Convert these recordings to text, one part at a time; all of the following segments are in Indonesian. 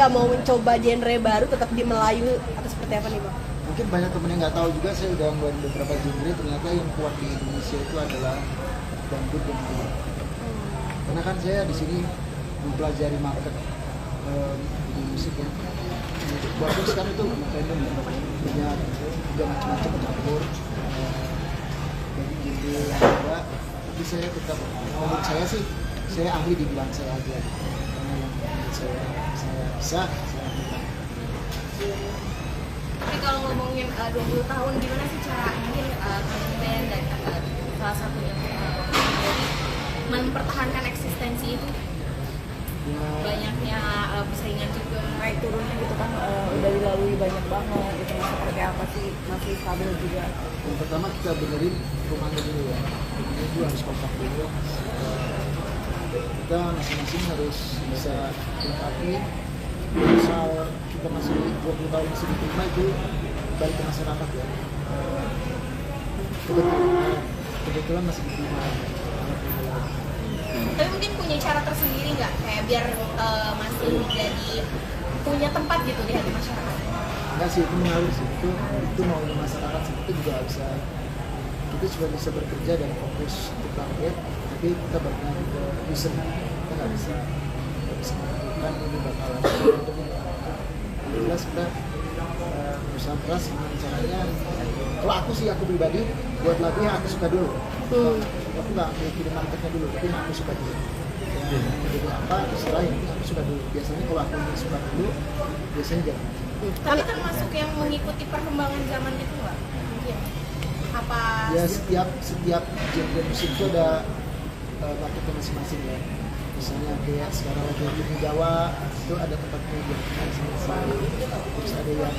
nggak mau mencoba genre baru, tetap di Melayu atau seperti apa nih Bang? Mungkin banyak temen yang nggak tahu juga, saya udah ngeluarin beberapa genre, ternyata yang kuat di Indonesia itu adalah dangdut dan blues. Karena kan saya di sini mempelajari market di musik ya. Bagus kan itu random ya, banyak juga macam-macam campur dari genre yang ada. Tapi saya tetap, menurut saya sih, saya ahli di bidang saya aja. Karena yang menurut saya bisa, saya lakukan. Tapi kalau ngomongin 20 tahun, gimana sih cara mungkin band dan salah satunya dari mempertahankan eksistensi itu? Ya, Banyaknya persaingan juga. Naik turunnya gitu kan udah dilalui banyak banget gitu, seperti apa sih, masih stabil juga. yang pertama kita benerin rumahnya dulu ya. Ini dulu harus kompak dulu. Kita masing-masing harus bisa melengkapi. Misal kita masih 20 tahun masih diterima, itu balik ke masyarakat ya. Kebetulan masih diterima. Tapi mungkin punya cara tersendiri nggak, kayak biar masih jadi punya tempat gitu di hati masyarakat? Enggak sih, itu mengalir sih. Itu mau di masyarakat sih, itu juga bisa. Kita juga bisa bekerja dan fokus untuk target, tapi kita berkenan ke user. Kita nggak bisa melakukan ini bakalan jelas kita berusaha keras gimana caranya. Kalau aku sih, aku pribadi buat lagu yang aku suka dulu. Aku nggak mikirin marketnya dulu, tapi yang aku suka dulu. Jadi apa, setelah yang aku suka dulu. Biasanya kalau aku suka dulu, biasanya jangan. Tapi termasuk yang mengikuti perkembangan zaman gitu nggak? Mungkin. Apa? Ya setiap genre musik itu ada marketnya masing-masing ya. Misalnya kayak sekarang lagi di Jawa itu ada tempatnya yang masing-masing. Terus ada yang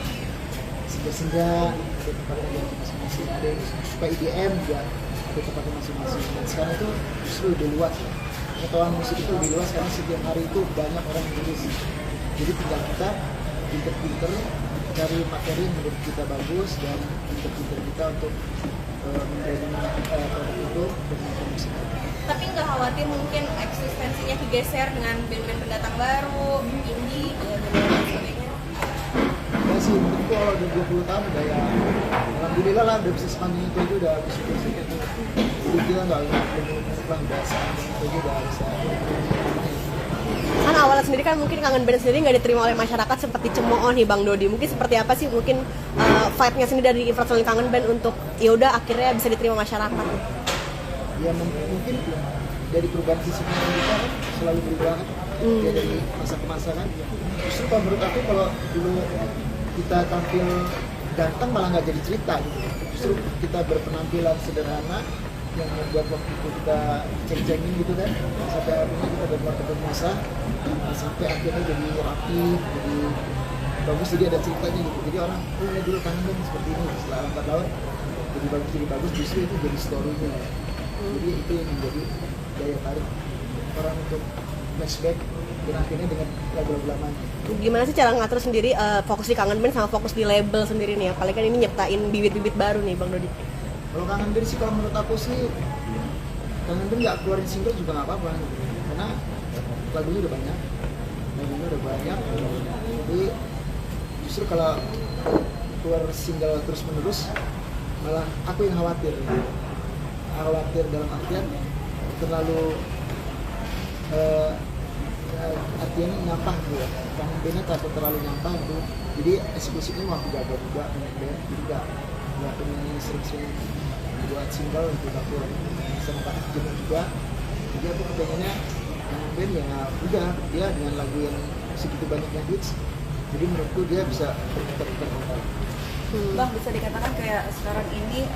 senja-senja, ada tempatnya yang masing-masing. Ada yang suka EDM juga, ada tempatnya masing-masing. Dan sekarang itu justru lebih luas ya. Pengetahuan musik itu lebih luas karena setiap hari itu banyak orang yang nulis. Jadi tinggal kita pinter-pinter cari materi yang menurut kita bagus dan pinter-pinter kita untuk menjadi produk itu dengan musik. Tapi nggak khawatir mungkin eksistensinya kegeser dengan band-band pendatang baru, indie, dan sebagainya? Ya sih, mungkin kalau udah 20 tahun udah ya, alhamdulillah lah udah bisa sepanjang itu aja, udah bisa gitu. Jadi kita nggak pulang udah sepanjang itu aja udah bisa. Kan awalnya sendiri kan mungkin Kangen Band sendiri nggak diterima oleh masyarakat sempat dicemooh nih Bang Dodi. Mungkin seperti apa sih mungkin vibe-nya sendiri dari personil Kangen Band untuk ya udah akhirnya bisa diterima masyarakat? Ya mungkin dari perubahan fisiknya kita kan selalu berubah kan, ya dari masa ke masa kan. Justru kalau menurut aku, kalau dulu kita tampil ganteng malah nggak jadi cerita gitu. Justru kita berpenampilan sederhana yang membuat waktu itu kita ceng-cengin gitu kan, sampai akhirnya kita berbuat masa sampai akhirnya jadi rapi, jadi bagus, jadi ada ceritanya gitu. Jadi orang, oh ya dulu Kangen seperti ini, setelah 4 tahun jadi bagus, justru itu jadi story-nya. Jadi itu yang menjadi daya tarik orang untuk flashback dan akhirnya dengan lagu-lagu lamanya. Gimana sih cara ngatur sendiri fokus di Kangen Band sama fokus di label sendiri nih? Apalagi kan ini nyiptain bibit-bibit baru nih Bang Dodi. Kalau Kangen Band sih, kalau menurut aku sih Kangen Band nggak keluarin single juga nggak apa-apa, karena lagunya udah banyak, jadi justru kalau keluar single terus menerus malah aku yang khawatir dalam artian terlalu artinya nyampah gitu ya. Kangen Bandnya takut terlalu nyampah gitu, jadi eksekusinya mau aku jaga juga, jadi nggak pengen sering-sering buat single untuk aku sama Pak Jenuh juga. Jadi aku kepengennya Kangen Band ya udah dia dengan lagu yang segitu banyaknya hits, jadi menurutku dia bisa berputar-putar total. Bang, bisa dikatakan kayak sekarang ini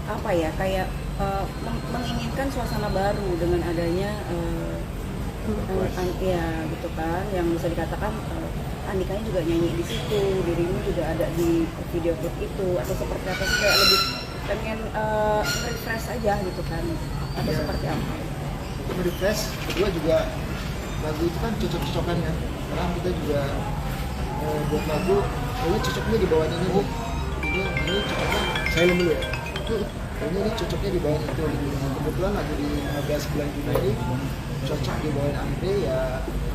apa ya, kayak menginginkan suasana baru dengan adanya ya gitu kan, yang bisa dikatakan Andikanya juga nyanyi di situ, dirimu juga ada di video klip itu, atau seperti apa sih, kayak lebih pengen refresh aja gitu kan, atau Ya, seperti apa? itu refresh. Kedua juga lagu itu kan cocok-cocokan kan, karena kita juga buat lagu kayaknya cocoknya di bawah ini nih, ini cocoknya saya dulu ya, kayaknya ini cocoknya di bawah itu gitu. Kebetulan lagu di 15 bulan Juni ini cocok di bawah Andre, ya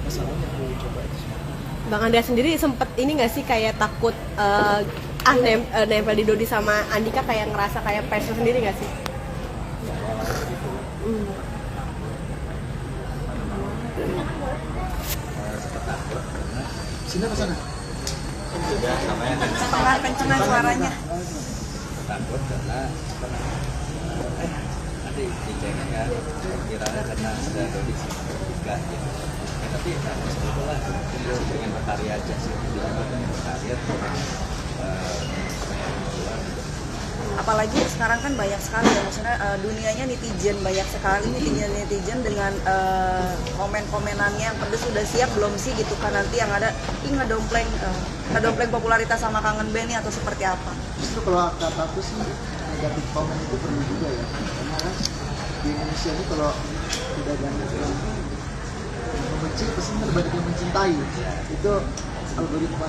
masalahnya aku coba itu semua. Bang Andrea sendiri sempet ini nggak sih kayak takut nempel di Dodi sama Andika, kayak ngerasa kayak pressure sendiri nggak sih? Sini apa sana? Pencengan suaranya. Takut karena nanti diceknya kan kiranya karena ada Dodi juga gitu. Tapi sebetulnya pengen berkarya aja sih, pengen berkarya Apalagi sekarang kan banyak sekali ya, maksudnya dunianya netizen, banyak sekali netizen dengan komen-komenannya yang pedes, sudah siap belum sih gitu kan, nanti yang ada ngedompleng popularitas sama Kangen Band nih atau seperti apa? Justru kalau kata aku sih negatif komen itu perlu juga ya, karena kan di Indonesia ini kalau tidak banyak yang membenci pasti banyak yang mencintai, itu algoritma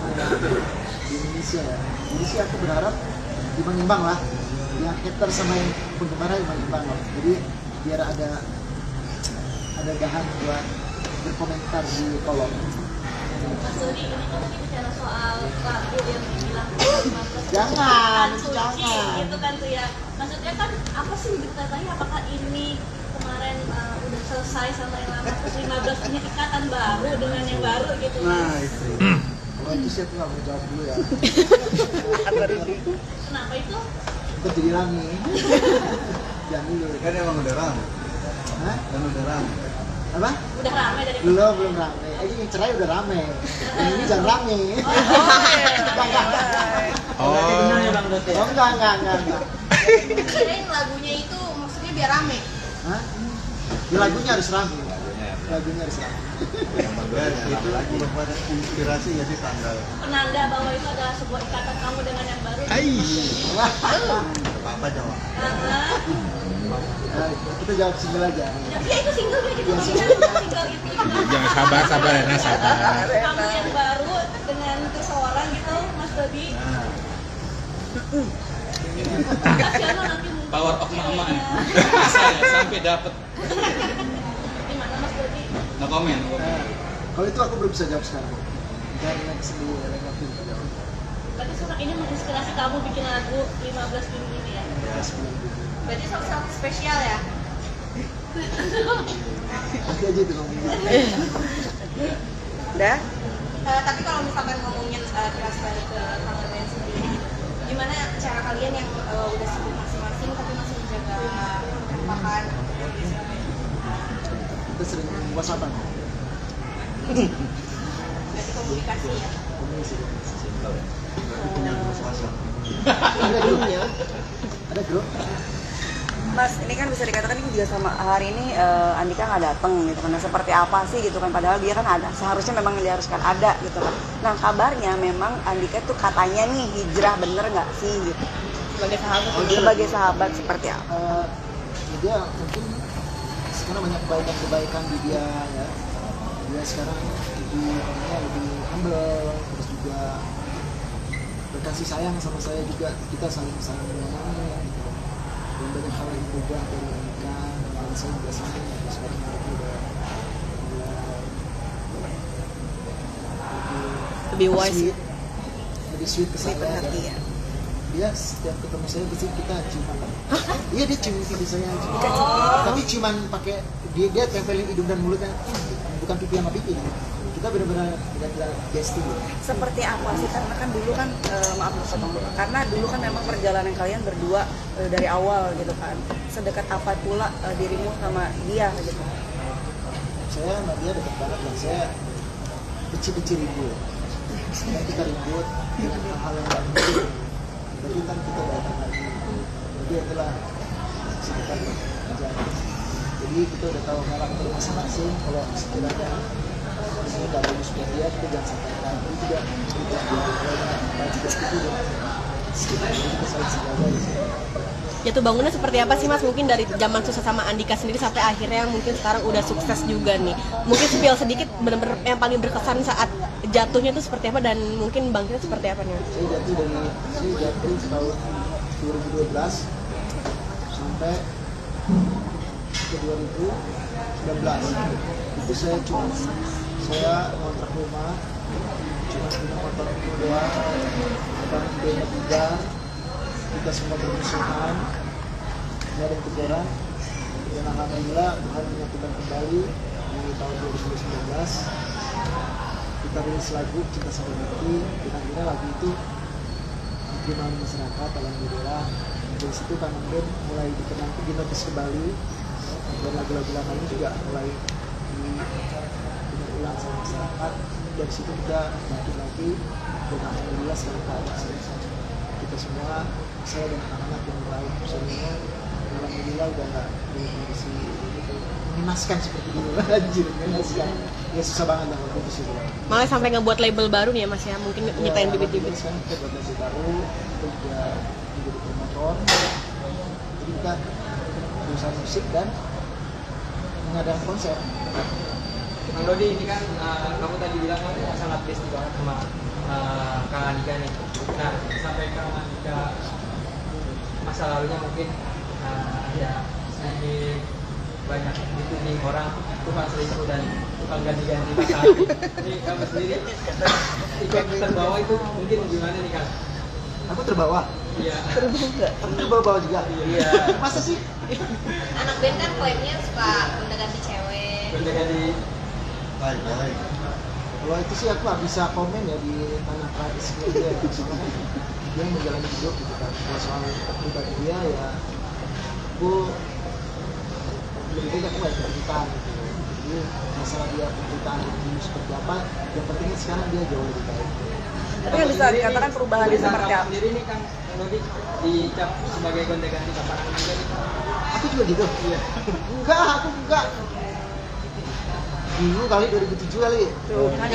di Indonesia ya. Jadi sih aku berharap imbang-imbang lah, yang hater sama yang penggemar imbang-imbang lah. Jadi biar ada bahan buat berkomentar di kolom. Mas Dodi, ini kan bicara soal lagu yang dibilang Jangan suci gitu kan tuh ya. Maksudnya kan apa sih bertanya, apakah ini kemarin udah selesai sama yang lama, terus 15 punya ikatan baru dengan yang baru gitu? Nah itu. Kalau itu sih aku nggak mau jawab dulu ya. Kenapa itu? Kita jadi rame. Jangan dulu. kan emang udah rame, Hah? kan udah rame. Apa? Udah ramai dari Belum rame. Yang cerai udah rame. Yang ini jangan rame. Oh, Benar ya Bang Dote? Oh enggak. kirain lagunya itu maksudnya biar rame. Hah? Ya, lagunya harus rame. Lagunya harus rame. itu merupakan inspirasi ya sih tanggal Penanda bahwa itu adalah sebuah ikatan kamu dengan yang baru. apa jawab. Nah, kita jawab single aja. Ya itu single gitu. Single itu. Jangan sabar Rena, sabar. Kamu yang baru dengan seseorang gitu, Mas Dodi. Kasihan lo nanti mungkin. Power of mama. Bisa ya, sampai dapet. Gimana Mas Dodi? No comment. Nah, kalau itu aku belum bisa jawab sekarang. Dan next dulu ya, waktu itu jawab. Berarti surat ini menginspirasi kamu bikin lagu 15 Juni ini ya? Ya, sebelum itu. Berarti sesuatu spesial ya? Nanti aja itu ngomongnya. Udah? Tapi kalau misalkan ngomongin keras balik ke Kangen Band sendiri, gimana cara kalian yang udah sibuk masing-masing tapi masih menjaga kekompakan? Kita sering whatsappan. Berarti komunikasi ya? Komunikasi. punya grup WhatsApp. Ada grupnya. Ada grup. Mas, ini kan bisa dikatakan ini juga sama hari ini Andika nggak datang gitu kan. Nah, seperti apa sih gitu kan, padahal dia kan ada, seharusnya memang diharuskan ada gitu kan. Nah, kabarnya memang Andika tuh katanya nih hijrah, bener nggak sih gitu? Sebagai sahabat. Sebagai sahabat seperti apa? Dia mungkin sekarang banyak kebaikan di dia ya. Dia sekarang lebih humble, terus juga berkasih sayang sama saya juga, kita saling menyayangi gitu. Dan banyak hal yang berubah dari Andika, dan saya juga senang sekarang dia udah Lebih wise. lebih sweet ke saya. Perhatian. Dia setiap ketemu saya pasti kita ciuman. Iya, dia cium pipi saya. Tapi ciuman pakai dia tempelin hidung dan mulutnya, bukan pipi sama pipi. Kita benar-benar gesture. Seperti apa sih? Karena kan dulu kan maaf potong, karena dulu kan memang perjalanan kalian berdua dari awal gitu kan. Sedekat apa pula dirimu sama dia gitu? Saya sama dia dekat banget lah. Saya benci ribut. Sekarang kita ribut dengan hal-hal yang gak penting. Berarti kan kita datang lagi. Jadi itulah sekitar kerjaan. Jadi kita udah tahu karakter masing-masing. Kalau sekiranya ini gak bagus buat dia, kita jangan sampaikan. Itu juga kita juga kita saling sejaga di sini. Jatuh bangunnya seperti apa sih Mas? Mungkin dari zaman susah sama Andika sendiri sampai akhirnya mungkin sekarang udah sukses juga nih. Mungkin spill sedikit bener-bener yang paling berkesan saat jatuhnya itu seperti apa, dan mungkin bangkitnya seperti apa nih? Saya jatuh tahun 2012 sampai ke 2019. Itu saya ngontrak rumah cuma punya motor itu doang, dan bandnya 3, kita semua bermusuhan, nggak ada yang teguran. Dan alhamdulillah Tuhan menyatukan kembali di tahun 2019. Kita rilis lagu Cinta Sampai Mati, dan akhirnya lagu itu diterima oleh masyarakat. Alhamdulillah dari situ Kangen Band mulai dikenal, dinotis kembali, dan lagu-lagu lamanya juga mulai diulang sama masyarakat. Dari situ kita bangkit lagi, dan alhamdulillah sekarang keadaan kita semua, saya dan anak-anak yang lain semuanya, alhamdulillah udah nggak di kondisi mengenaskan seperti dulu. Anjir, mengenaskan ya, susah banget lah waktu itu sih. Malah sampai ngebuat label baru nih ya Mas ya, mungkin nyiptain bibit-bibit. Sekarang kita buat lagu baru, itu juga menjadi promotor, jadi kita perusahaan musik dan mengadakan konser. Bang Dodi, ini kan kamu tadi bilang kan sangat besti banget sama Kak Andika nih. Nah, sampai Kak Andika masa lalunya mungkin ada sedikit banyak dituding orang tukang selingkuh dan tukang ganti-ganti pasangan. Ini kamu sendiri ikut terbawa itu mungkin gimana nih Kak? Aku terbawa. Iya. Aku terbawa juga. Iya. Masa sih? Anak band kan klaimnya suka gonta-ganti cewek. Ganti-ganti. Baik. Kalau itu sih aku nggak bisa komen ya di tanah tradisi dia, soalnya dia yang menjalani hidup gitu kan. Kalau soal pribadi dia ya, aku lebih baik aku nggak ikut-ikutan gitu. Jadi masalah dia penceritaan dulu seperti apa, yang pentingnya sekarang dia jauh lebih baik. Tapi yang bisa dikatakan perubahannya seperti apa? Sendiri nih Kang Dodi dicap sebagai gonta-ganti pasangan juga nih. Aku juga gitu. Iya. Aku enggak. Dulu kali 2007 kali. Tuh, kan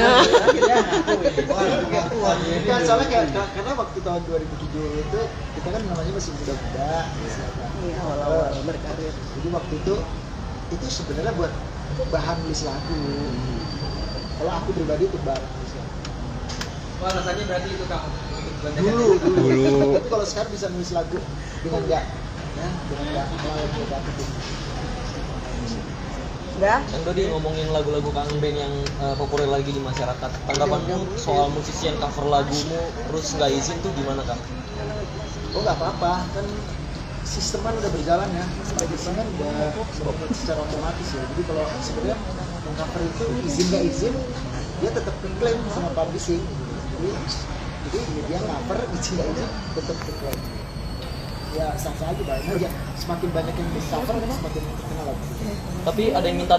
Kan soalnya kayak karena waktu tahun 2007 itu kita kan namanya masih muda-muda. Iya, awal-awal berkarir. Jadi waktu itu sebenarnya buat bahan nulis lagu. Kalau aku pribadi itu bahan nulis lagu. Wah, rasanya berarti itu Kang. Dulu. Tapi kalau sekarang bisa nulis lagu dengan enggak melalui negatif. Udah? Kan tadi ngomongin lagu-lagu Kangen Band yang populer lagi di masyarakat. Tanggapanmu soal musisi yang cover lagumu terus nggak izin tuh gimana Kang? Oh nggak apa-apa, kan sistem kan udah berjalan ya. Sampai di sana udah secara otomatis ya. Jadi kalau sebenarnya cover itu izin nggak izin, dia tetap klaim sama publishing. Jadi dia cover izin nggak izin tetap klaim. Ya sah-sah aja, banyak aja. Semakin banyak yang di cover kan semakin terkenal lagi. Tapi ada yang minta